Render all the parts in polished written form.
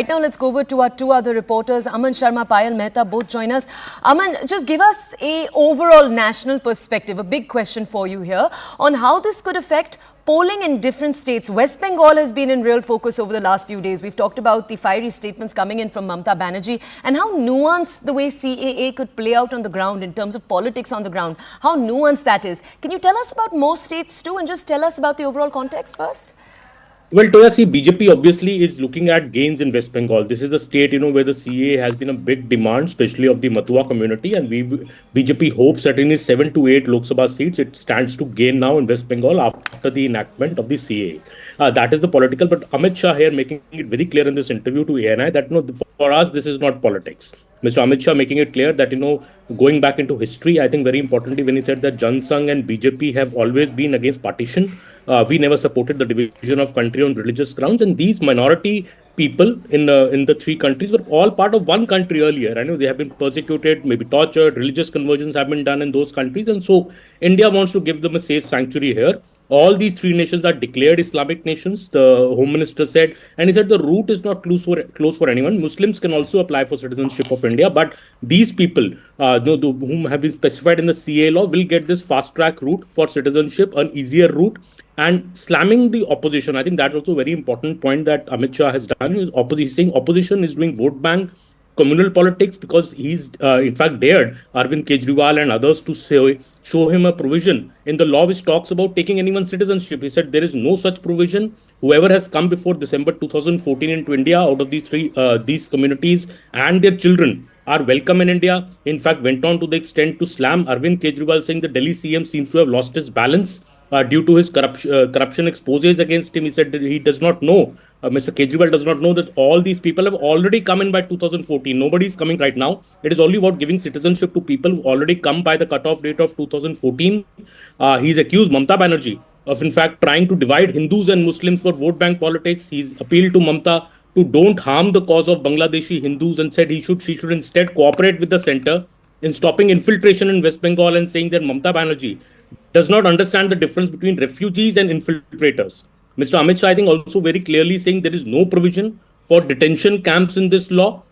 Now, let's go over to our two other reporters, Aman Sharma, Payal Mehta, both join us. Aman, just give us a overall national perspective, a big question for you here, on how this could affect polling in different states. West Bengal has been in real focus over the last few days. We've talked about the fiery statements coming in from Mamata Banerjee and how nuanced the way CAA could play out on the ground in terms of politics on the ground, how nuanced that is. Can you tell us about more states too and just tell us about the overall context first? Well, Toya, see, BJP obviously is looking at gains in West Bengal. This is the state, where the CAA has been a big demand, especially of the Matua community, and BJP hopes that in its 7 to 8 Lok Sabha seats, it stands to gain now in West Bengal after the enactment of the CAA. That is the political, but Amit Shah here making it very clear in this interview to ANI that for us this is not politics. Mr. Amit Shah making it clear that going back into history, I think very importantly when he said that Jan Sangh and BJP have always been against partition. We never supported the division of country on religious grounds, and these minority people in the three countries were all part of one country earlier. I know they have been persecuted, maybe tortured, religious conversions have been done in those countries, and so India wants to give them a safe sanctuary here. All these three nations are declared Islamic nations, the Home Minister said, and he said the route is not closed for anyone. Muslims can also apply for citizenship of India, but these people, whom have been specified in the CA law, will get this fast track route for citizenship, an easier route. And slamming the opposition, I think that's also a very important point that Amit Shah has done. He's saying opposition is doing vote bank communal politics because he's in fact dared Arvind Kejriwal and others to show him a provision in the law which talks about taking anyone's citizenship. He said there is no such provision. Whoever has come before December 2014 into India out of these communities and their children are welcome in India. In fact, went on to the extent to slam Arvind Kejriwal, saying the Delhi CM seems to have lost his balance due to his corruption exposes against him. He said that he does not know, Mr. Kejriwal does not know that all these people have already come in by 2014. Nobody is coming right now. It is only about giving citizenship to people who already come by the cutoff date of 2014. He's accused Mamata Banerjee of, in fact, trying to divide Hindus and Muslims for vote bank politics. He's appealed to Mamata to don't harm the cause of Bangladeshi Hindus and said she should instead cooperate with the center in stopping infiltration in West Bengal and saying that Mamata Banerjee does not understand the difference between refugees and infiltrators. Mr. Amit Shah, I think, also very clearly saying there is no provision for detention camps in this law.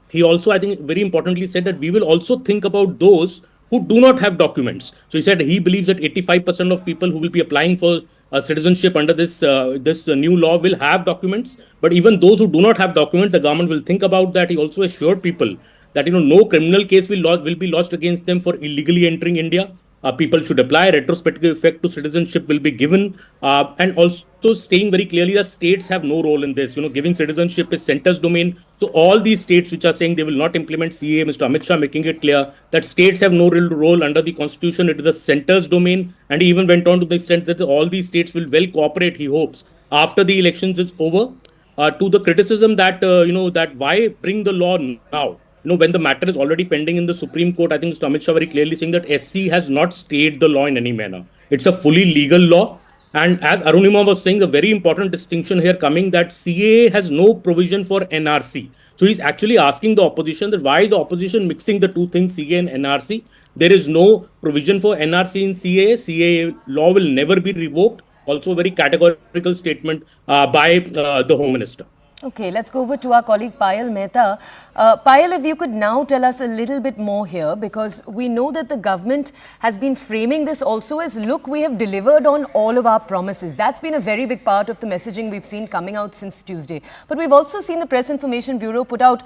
He also, I think, very importantly said that we will also think about those who do not have documents. So he said he believes that 85% of people who will be applying for citizenship under this new law will have documents. But even those who do not have documents, the government will think about that. He also assured people that no criminal case will be lodged against them for illegally entering India. People should apply. Retrospective effect to citizenship will be given, and also staying very clearly that states have no role in this. Giving citizenship is center's domain. So all these states which are saying they will not implement CAA, Mr. Amit Shah making it clear that states have no real role under the constitution. It is the center's domain, and he even went on to the extent that all these states will well cooperate. He hopes after the elections is over. To the criticism that that why bring the law now. When the matter is already pending in the Supreme Court, I think Mr. Amit Shah very clearly saying that SC has not stayed the law in any manner. It's a fully legal law. And as Arunima was saying, the very important distinction here coming that CAA has no provision for NRC. So he's actually asking the opposition that why is the opposition mixing the two things, CAA and NRC? There is no provision for NRC in CAA. CAA law will never be revoked. Also a very categorical statement by the Home Minister. Okay, let's go over to our colleague Payal Mehta. Payal, if you could now tell us a little bit more here, because we know that the government has been framing this also as, look, we have delivered on all of our promises. That's been a very big part of the messaging we've seen coming out since Tuesday. But we've also seen the Press Information Bureau put out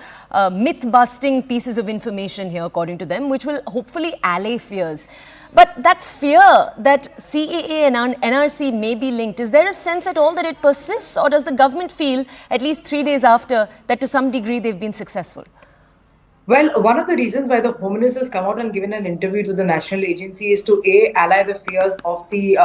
myth-busting pieces of information here, according to them, which will hopefully allay fears. But that fear that CAA and NRC may be linked, is there a sense at all that it persists, or does the government feel, at least 3 days after, that to some degree they've been successful? Well, one of the reasons why the Home Minister has come out and given an interview to the national agency is to allay the fears of the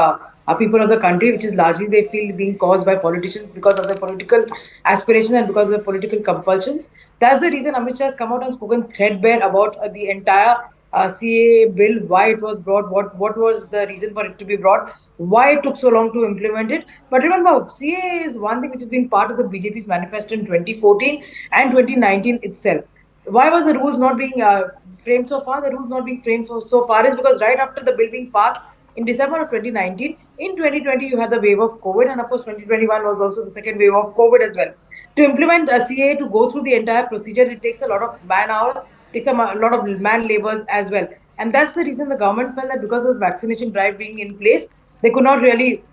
people of the country, which is largely they feel being caused by politicians because of their political aspirations and because of the political compulsions. That's the reason Amit Shah has come out and spoken threadbare about the entire CAA bill, why it was brought, what was the reason for it to be brought, why it took so long to implement it. But remember, CAA is one thing which has been part of the BJP's manifesto in 2014 and 2019 itself. Why was the rules not being framed so far? The rules not being framed so far is because right after the bill being passed in December of 2019, in 2020 you had the wave of COVID, and of course 2021 was also the second wave of COVID as well. To implement a CAA, to go through the entire procedure, it takes a lot of man hours, takes a lot of man labors as well. And that's the reason the government felt that because of the vaccination drive being in place, they could not really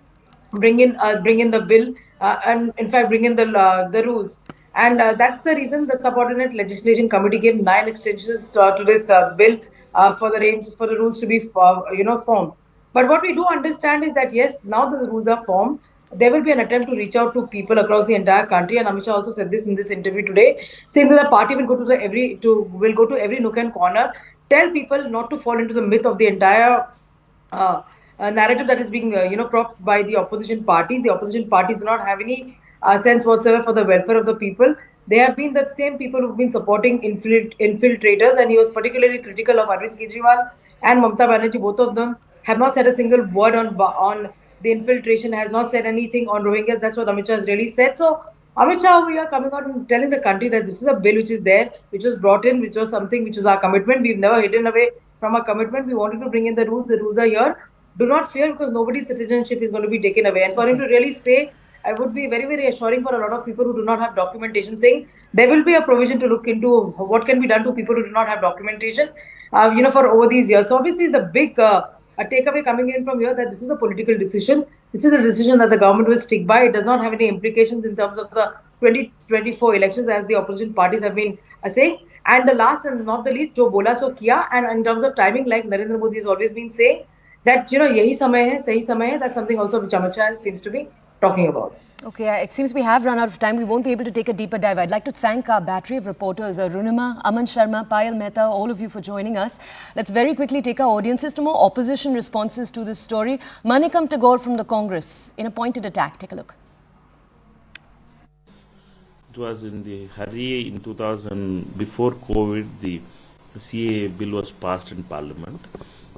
bring in the bill, and in fact bring in the rules. And that's the reason the subordinate legislation committee gave 9 extensions to this bill, for the rules to be formed. But what we do understand is that yes, now that the rules are formed, there will be an attempt to reach out to people across the entire country. And Amit Shah also said this in this interview today, saying that the party will go to every nook and corner, tell people not to fall into the myth of the entire uh, narrative that is being propped by the opposition parties. The opposition parties do not have any sense whatsoever for the welfare of the people. They have been the same people who've been supporting infiltrators, and he was particularly critical of Arvind Kejriwal and Mamata Banerjee. Both of them have not said a single word on the infiltration, has not said anything on Rohingyas. That's what Amit Shah has really said. So Amit Shah, we are coming out and telling the country that this is a bill which is there, which was brought in, which was something which was our commitment. We've never hidden away from our commitment. We wanted to bring in the rules. The rules are here. Do not fear, because nobody's citizenship is going to be taken away. And for him to really say, I would be very, very assuring for a lot of people who do not have documentation, saying there will be a provision to look into what can be done to people who do not have documentation, for over these years. So obviously the big a takeaway coming in from here, that this is a political decision. This is a decision that the government will stick by. It does not have any implications in terms of the 2024 elections, as the opposition parties have been saying. And the last and not the least, jo bola so kiya. And in terms of timing, like Narendra Modi has always been saying, that yahi samay hai, sahi samay hai. That's something also which Amit Shah seems to be talking about. Okay, it seems we have run out of time. We won't be able to take a deeper dive. I'd like to thank our battery of reporters, Runima, Aman Sharma, Payal Mehta, all of you for joining us. Let's very quickly take our audiences to more opposition responses to this story. Manikam Tagore from the Congress in a pointed attack. Take a look. It was in the hurry in 2000, before COVID, the CAA bill was passed in Parliament.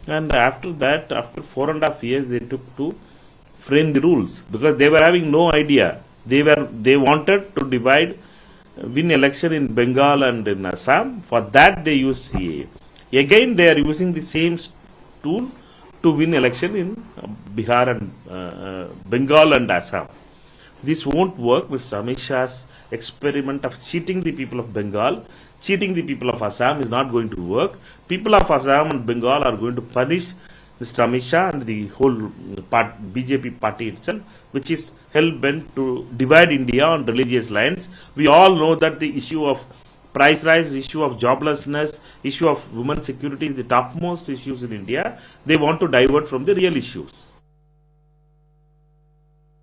And after that, after 4.5 years, they took to frame the rules, because they were having no idea. They wanted to win election in Bengal and in Assam. For that, they used CAA. Again, they are using the same tool to win election in Bihar and Bengal and Assam. This won't work. Mr. Amit Shah's experiment of cheating the people of Bengal, cheating the people of Assam is not going to work. People of Assam and Bengal are going to punish Mr. Amit Shah and the whole BJP party itself, which is hell-bent to divide India on religious lines. We all know that the issue of price rise, issue of joblessness, issue of women's security is the topmost issues in India. They want to divert from the real issues.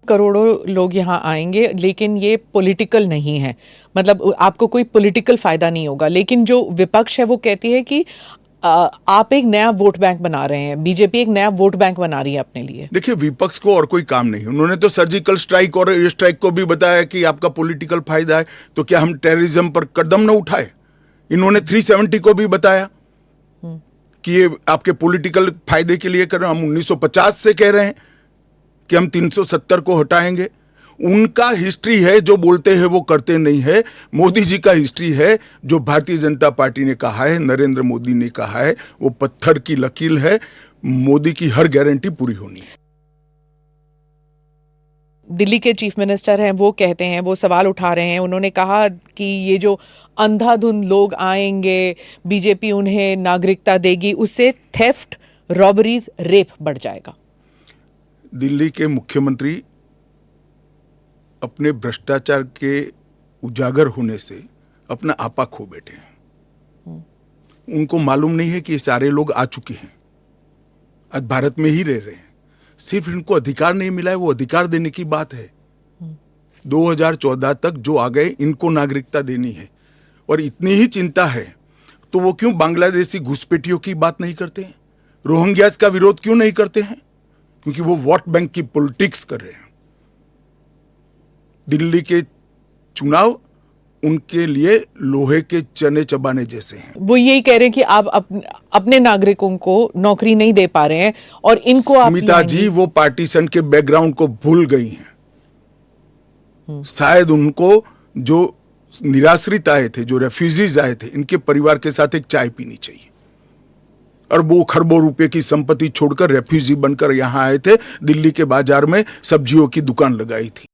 करोड़ों लोग यहाँ आएंगे, लेकिन ये political नहीं है, मतलब आपको कोई पॉलिटिकल फायदा नहीं होगा। लेकिन जो विपक्ष है वो कहती है कि आप एक नया वोट बैंक बना रहे हैं, बीजेपी एक नया वोट बैंक बना रही है अपने लिए। देखिए, विपक्ष को और कोई काम नहीं, उन्होंने तो सर्जिकल स्ट्राइक और एयर स्ट्राइक को भी बताया कि आपका पॉलिटिकल फायदा है, तो क्या हम टेररिज्म पर कदम न उठाए? इन्होंने 370 को भी बताया कि ये आपके पॉलिटिकल फायदे के लिए कर रहे हैं। हम 1950 से कह रहे हैं कि हम 370 को हटाएंगे। उनका हिस्ट्री है, जो बोलते हैं वो करते नहीं है। मोदी जी का हिस्ट्री है, जो भारतीय जनता पार्टी ने कहा है, नरेंद्र मोदी ने कहा है, वो पत्थर की लकीर है। मोदी की हर गारंटी पूरी होनी है। दिल्ली के चीफ मिनिस्टर हैं, वो कहते हैं, वो सवाल उठा रहे हैं। उन्होंने कहा कि ये जो अंधाधुंध लोग आएंगे, बीजेपी उन्हें नागरिकता देगी, उससे थेफ्ट, रॉबरीज, रेप बढ़ जाएगा। दिल्ली के मुख्यमंत्री अपने भ्रष्टाचार के उजागर होने से अपना आपा खो बैठे हैं। उनको मालूम नहीं है कि ये सारे लोग आ चुके हैं, आज भारत में ही रह रहे हैं। सिर्फ इनको अधिकार नहीं मिला है, वो अधिकार देने की बात है। 2014 तक जो आ गए, इनको नागरिकता देनी है। और इतनी ही चिंता है तो वो क्यों बांग्लादेशी घुसपैठियों की बात नहीं करते हैं? रोहिंग्यास का विरोध क्यों नहीं करते हैं? क्योंकि वो वोट बैंक की पॉलिटिक्स कर रहे हैं। दिल्ली के चुनाव उनके लिए लोहे के चने चबाने जैसे हैं। वो यही कह रहे हैं कि आप अपने नागरिकों को नौकरी नहीं दे पा रहे हैं और इनको स्मिता जी वो पार्टीशन के बैकग्राउंड को भूल गई हैं। शायद उनको जो निराश्रित आए थे, जो रेफ्यूजीज आए थे, इनके परिवार के साथ एक चाय पीनी चाहिए। अरबों खरबों रुपए की संपत्ति छोड़कर रेफ्यूजी बनकर यहां आए थे, दिल्ली के बाजार में सब्जियों की दुकान लगाई थी।